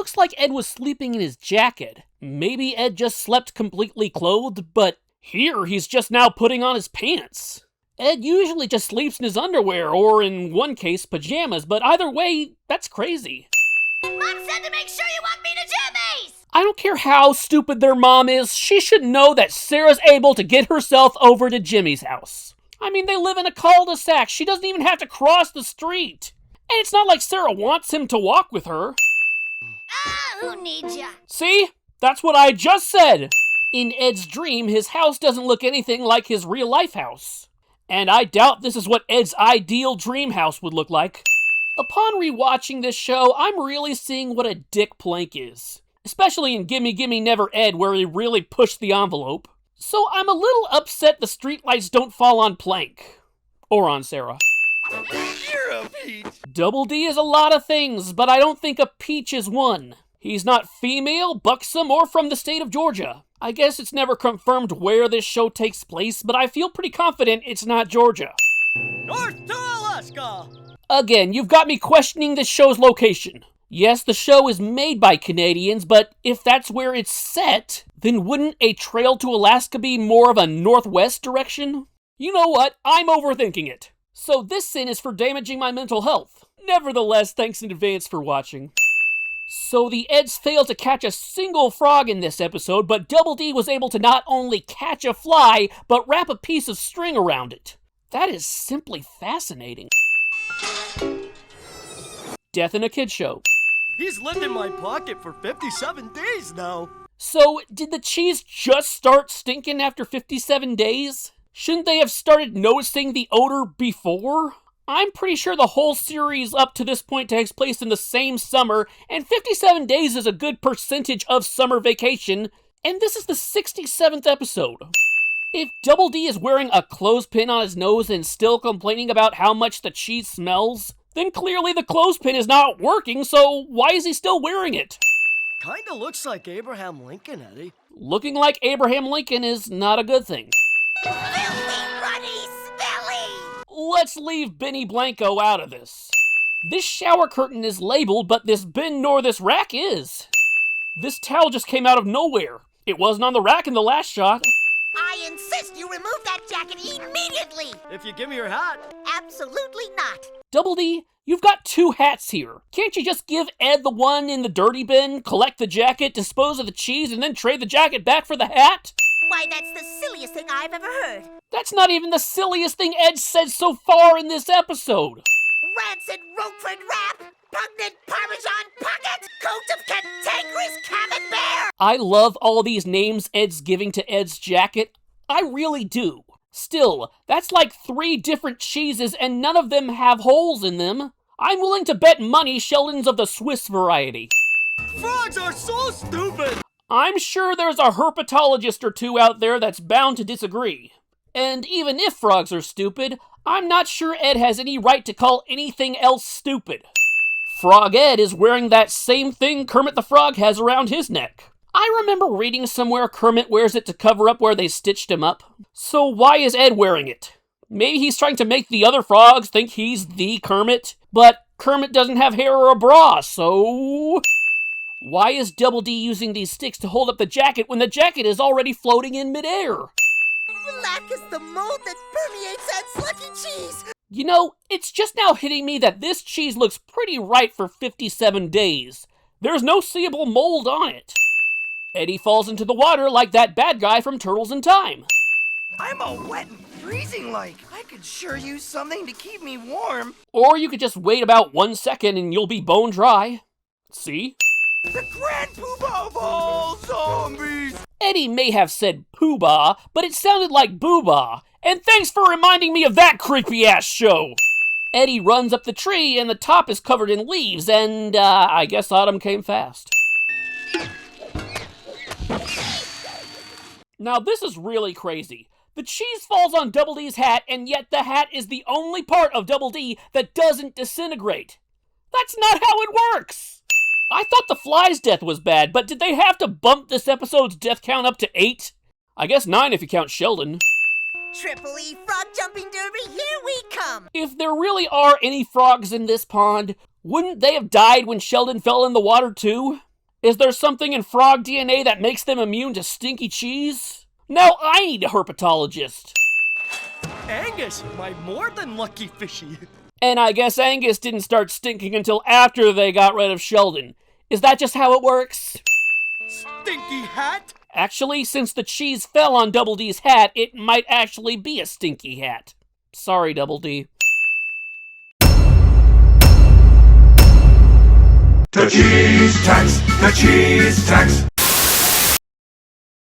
looks like Ed was sleeping in his jacket. Maybe Ed just slept completely clothed, but here he's just now putting on his pants. Ed usually just sleeps in his underwear, or in one case, pajamas, but either way, that's crazy. Mom said to make sure you walk me to Jimmy's! I don't care how stupid their mom is, she should know that Sarah's able to get herself over to Jimmy's house. I mean, they live in a cul-de-sac, she doesn't even have to cross the street. And it's not like Sarah wants him to walk with her. Who needs ya? See? That's what I just said! In Ed's dream, his house doesn't look anything like his real-life house. And I doubt this is what Ed's ideal dream house would look like. Upon rewatching this show, I'm really seeing what a dick Plank is. Especially in Gimme Gimme Never Ed, where he really pushed the envelope. So I'm a little upset the streetlights don't fall on Plank. Or on Sarah. You're a peach! Double D is a lot of things, but I don't think a peach is one. He's not female, buxom, or from the state of Georgia. I guess it's never confirmed where this show takes place, but I feel pretty confident it's not Georgia. North to Alaska! Again, you've got me questioning this show's location. Yes, the show is made by Canadians, but if that's where it's set, then wouldn't a trail to Alaska be more of a northwest direction? You know what? I'm overthinking it. So this sin is for damaging my mental health. Nevertheless, thanks in advance for watching. So the Eds failed to catch a single frog in this episode, but Double D was able to not only catch a fly, but wrap a piece of string around it. That is simply fascinating. Death in a Kid Show. He's lived in my pocket for 57 days now. So, did the cheese just start stinking after 57 days? Shouldn't they have started noticing the odor before? I'm pretty sure the whole series up to this point takes place in the same summer, and 57 days is a good percentage of summer vacation, and this is the 67th episode. If Double D is wearing a clothespin on his nose and still complaining about how much the cheese smells, then clearly the clothespin is not working, so why is he still wearing it? Kinda looks like Abraham Lincoln, Eddie. Looking like Abraham Lincoln is not a good thing. Filthy, ruddy, smelly! Let's leave Benny Blanco out of this. This shower curtain is labeled, but this bin nor this rack is. This towel just came out of nowhere. It wasn't on the rack in the last shot. I insist you remove that jacket immediately! If you give me your hat. Absolutely not! Double D, you've got two hats here. Can't you just give Ed the one in the dirty bin, collect the jacket, dispose of the cheese, and then trade the jacket back for the hat? Why, that's the silliest thing I've ever heard. That's not even the silliest thing Ed said so far in this episode. Rancid Roquefort wrap, pungent Parmesan pocket, coat of cantankerous camembert. I love all these names Ed's giving to Ed's jacket. I really do. Still, that's like 3 different cheeses and none of them have holes in them. I'm willing to bet money Sheldon's of the Swiss variety. Frogs are so stupid! I'm sure there's a herpetologist or two out there that's bound to disagree. And even if frogs are stupid, I'm not sure Ed has any right to call anything else stupid. Frog Ed is wearing that same thing Kermit the Frog has around his neck. I remember reading somewhere Kermit wears it to cover up where they stitched him up. So why is Ed wearing it? Maybe he's trying to make the other frogs think he's the Kermit, but Kermit doesn't have hair or a bra, so... Why is Double D using these sticks to hold up the jacket when the jacket is already floating in midair? Black is the mold that permeates that slucky cheese. You know, it's just now hitting me that this cheese looks pretty ripe for 57 days. There's no seeable mold on it. Eddie falls into the water like that bad guy from Turtles in Time. I'm all wet and freezing like. I could sure use something to keep me warm. Or you could just wait about 1 second and you'll be bone dry. See? The Grand Poobah of all zombies! Eddie may have said poobah, but it sounded like boobah. And thanks for reminding me of that creepy-ass show! Eddie runs up the tree and the top is covered in leaves and, I guess autumn came fast. Now this is really crazy. The cheese falls on Double D's hat and yet the hat is the only part of Double D that doesn't disintegrate. That's not how it works! I thought the fly's death was bad, but did they have to bump this episode's death count up to 8? I guess 9 if you count Sheldon. Triple E frog jumping derby, here we come! If there really are any frogs in this pond, wouldn't they have died when Sheldon fell in the water too? Is there something in frog DNA that makes them immune to stinky cheese? Now I need a herpetologist. Angus, my more than lucky fishy. And I guess Angus didn't start stinking until after they got rid of Sheldon. Is that just how it works? Stinky hat? Actually, since the cheese fell on Double D's hat, it might actually be a stinky hat. Sorry, Double D. The cheese tax, the cheese tax.